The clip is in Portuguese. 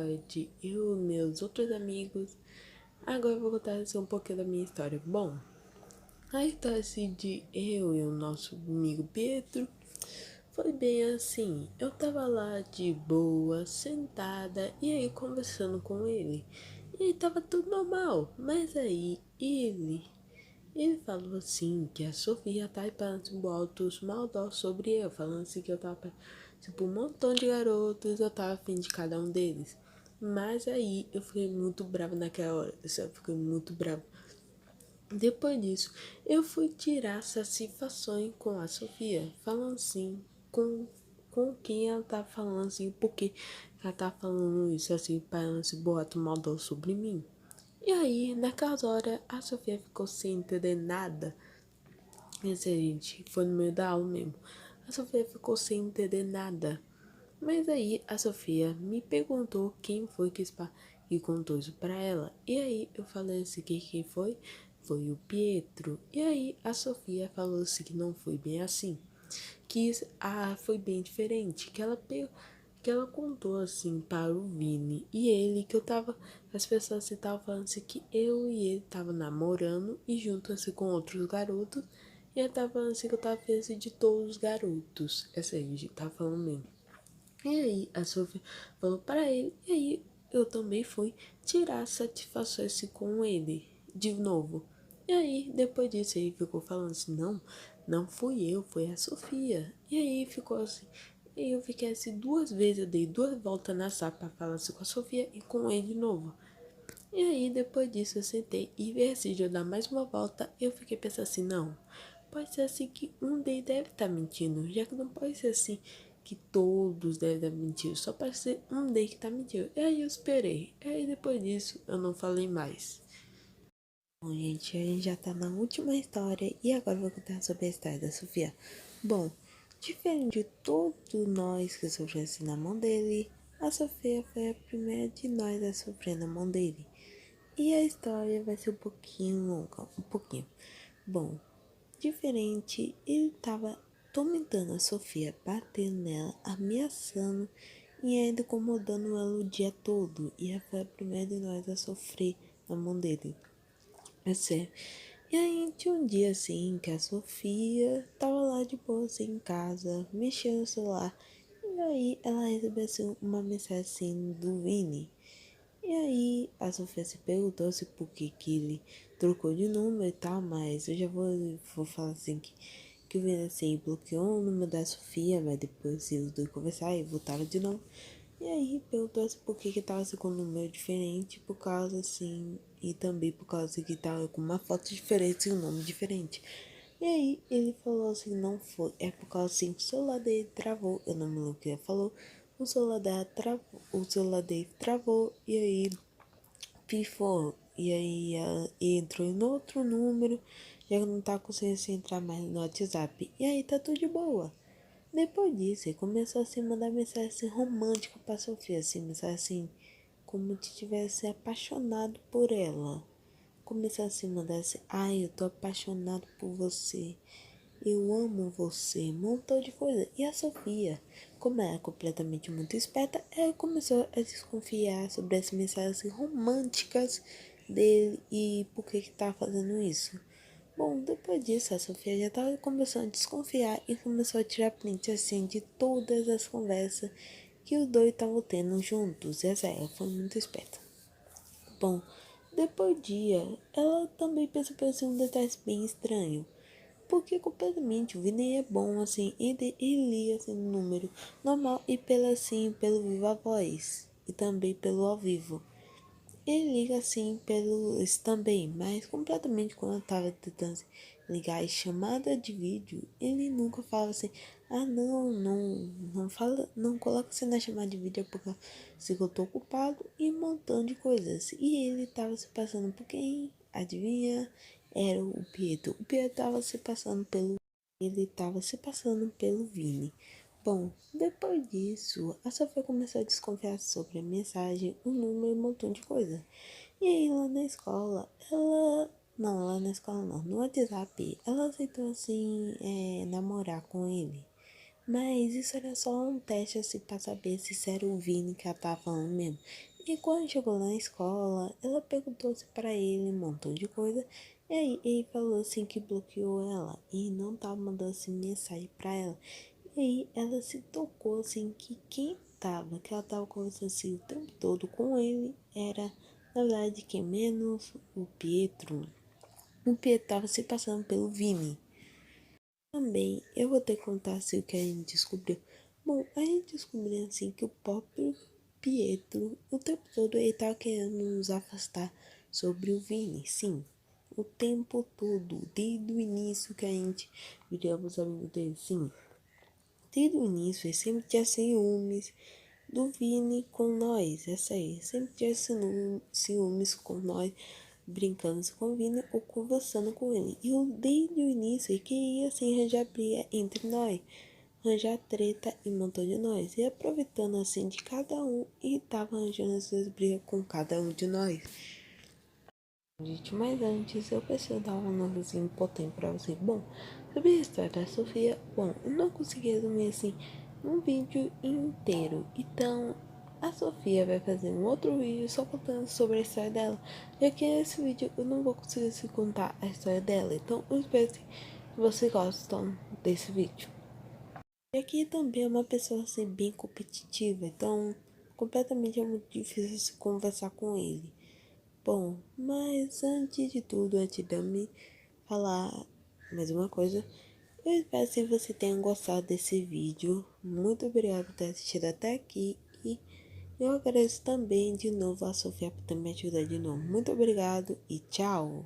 De eu e meus outros amigos. Agora eu vou contar assim, um pouquinho da minha história. Bom, a história assim, de eu e o nosso amigo Pedro foi bem assim. Eu tava lá de boa, sentada e aí conversando com ele. E tava tudo normal, mas aí ele falou assim que a Sofia tá falando boatos maldosos sobre eu, falando assim que eu tava tipo um montão de garotos, eu tava afim de cada um deles. Mas aí eu fiquei muito brava naquela hora, eu fiquei muito brava. Depois disso, eu fui tirar satisfações com a Sofia, falando assim, com quem ela tá falando assim, porque ela tá falando isso assim, falando esse boato maldoso sobre mim. E aí, naquela hora, a Sofia ficou sem entender nada. Esse a gente foi no meio da aula mesmo. A Sofia ficou sem entender nada. Mas aí a Sofia me perguntou quem foi que contou isso pra ela. E aí eu falei assim que quem foi? Foi o Pietro. E aí a Sofia falou assim que não foi bem assim. Foi bem diferente. Que ela contou assim para o Vini e ele que eu tava. As pessoas estavam falando assim que eu e ele tava namorando e junto assim com outros garotos. E ele tava falando assim que eu tava feliz de todos os garotos. Essa aí, a gente tava falando mesmo. E aí a Sofia falou para ele, e aí eu também fui tirar satisfação assim, com ele de novo. E aí depois disso ele ficou falando assim, não fui eu, foi a Sofia. E aí ficou assim, e eu fiquei assim duas vezes, eu dei duas voltas na sala para falar assim com a Sofia e com ele de novo. E aí depois disso eu sentei e ver se eu dar mais uma volta, eu fiquei pensando assim, não, pode ser assim que um deles deve estar mentindo, já que não pode ser assim que todos devem estar mentindo, só pode ser um deles que está mentindo. E aí eu esperei, e aí depois disso eu não falei mais. Bom, gente, a gente já tá na última história e agora eu vou contar sobre a história da Sofia. Bom, diferente de todos nós que sofremos na mão dele, a Sofia foi a primeira de nós a sofrer na mão dele. E a história vai ser um pouquinho longa, um pouquinho. Bom, diferente, ele tava atormentando a Sofia, batendo nela, ameaçando e ainda incomodando ela o dia todo. E ela foi a primeira de nós a sofrer na mão dele. É sério. E aí tinha um dia assim que a Sofia tava lá de boa assim em casa, mexendo no celular. E aí ela recebeu assim, uma mensagem assim do Vini. E aí a Sofia se perguntou se por que ele trocou de número e tal, mas eu já vou falar assim que o Vini assim bloqueou o número da Sofia, mas depois se os dois conversaram e voltaram de novo. E aí perguntou se por que tava assim, com um número diferente, por causa assim, e também por causa que tava com uma foto diferente e um nome diferente. E aí ele falou assim, não foi, é por causa assim que o celular dele travou, eu não me lembro o que ele falou, o celular dela travou, o celular dele travou, e aí pifou, e aí ela entrou em outro número, já que não tá conseguindo assim, entrar mais no WhatsApp, e aí tá tudo de boa. Depois disso, ele começou assim, a mandar mensagem assim, romântica pra Sofia, assim, mensagem assim, como se tivesse apaixonado por ela. Começou assim, a mandar assim, ai, eu tô apaixonado por você, eu amo você, um montão de coisa. E a Sofia, como ela é completamente muito esperta, ela começou a desconfiar sobre as mensagens assim, românticas dele e por que tá fazendo isso. Bom, depois disso, a Sofia já estava começando a desconfiar e começou a tirar print assim de todas as conversas que os dois estavam tendo juntos. E essa ela foi muito esperta. Bom, depois de dia, ela também percebeu assim, um detalhe bem estranho. Porque completamente o Vini é bom assim, ele liga assim no número normal e pelo assim, pelo Viva Voz e também pelo ao vivo. Ele liga assim pelo isso também, mas completamente quando eu tava tentando assim, ligar em chamada de vídeo, ele nunca fala assim, ah não fala, não coloca você na chamada de vídeo porque se eu tô ocupado e um montão de coisas. E ele tava se passando por quem? Adivinha? Era o Pietro. O Pietro tava se passando pelo. Ele tava se passando pelo Vini. Bom, depois disso, a Sofia começou a desconfiar sobre a mensagem, o número e um montão de coisa. E aí lá na escola, ela. Não, lá na escola não. No WhatsApp, ela aceitou assim, namorar com ele. Mas isso era só um teste assim pra saber se era o Vini que ela tava falando mesmo. E quando chegou na escola, ela perguntou assim pra ele um montão de coisa. E aí ele falou assim que bloqueou ela e não tava mandando assim mensagem pra ela. E aí ela se tocou assim que ela tava conversando assim o tempo todo com ele, era na verdade quem menos o Pietro. O Pietro tava se passando pelo Vini. Também eu vou ter que contar assim o que a gente descobriu. Bom, a gente descobriu assim que o próprio Pietro, o tempo todo ele tava querendo nos afastar sobre o Vini, sim. O tempo todo, desde o início que a gente viramos amigos dele, sim. Desde o início, ele sempre tinha ciúmes do Vini com nós, essa aí. Sempre tinha ciúmes com nós, brincando com o Vini ou conversando com ele. E desde o início, ele queria assim arranjar briga entre nós, arranjar treta e um montão de nós. E aproveitando assim de cada um, e tava arranjando essas brigas com cada um de nós. Gente, mas antes eu preciso dar um nomezinho potente pra você. Bom, sobre a história da Sofia, bom, eu não consegui resumir assim num vídeo inteiro. Então, a Sofia vai fazer um outro vídeo só contando sobre a história dela. Já que nesse vídeo eu não vou conseguir se contar a história dela. Então, eu espero que vocês gostam desse vídeo. E aqui também é uma pessoa assim bem competitiva, então completamente é muito difícil se conversar com ele. Bom, mas antes de tudo, antes de eu me falar mais uma coisa, eu espero que você tenha gostado desse vídeo. Muito obrigado por ter assistido até aqui. E eu agradeço também de novo a Sofia por ter me ajudado de novo. Muito obrigado e tchau!